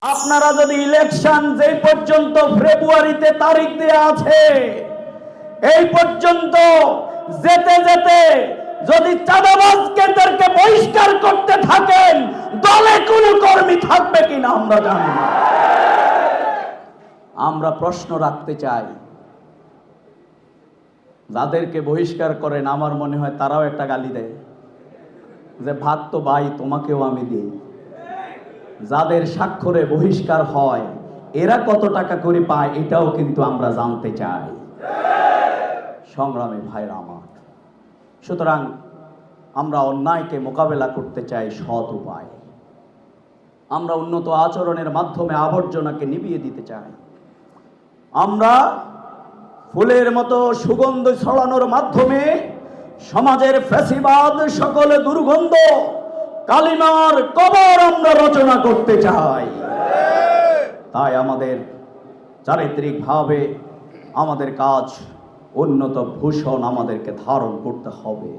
আপনারা যদি ইলেকশন যে পর্যন্ত ফেব্রুয়ারিতে তারিখ দেয়া আছে এই পর্যন্ত যেতে যেতে যদি চাঁদাবাজ কেন্দ্রকে বহিষ্কার করতে থাকেন দলে কোনো কর্মী থাকবে কিনা আমরা জানি না। আমরা প্রশ্ন রাখতে চাই, যাদেরকে বহিষ্কার করেন আমার মনে হয় তারাও একটা গালি দেয় যে ভাগ তো ভাই তোমাকেও আমি দিই। যাদের স্বাক্ষরে বহিষ্কার হয় এরা কত টাকা করে পায় এটাও কিন্তু আমরা জানতে চাই। সংগ্রামী ভাইরা আমার, সুতরাং আমরা অন্যায়কে মোকাবেলা করতে চাই সৎ উপায়। আমরা উন্নত আচরণের মাধ্যমে আবর্জনাকে নিভিয়ে দিতে চাই। আমরা ফুলের মতো সুগন্ধ ছড়ানোর মাধ্যমে সমাজের ফ্যাসিবাদ সকল দুর্গন্ধ কালিমার কবর আমরা রচনা করতে চাই। তাই আমাদের চারিত্রিকভাবে আমাদের কাজ উন্নত ভূষণ আমাদেরকে ধারণ করতে হবে।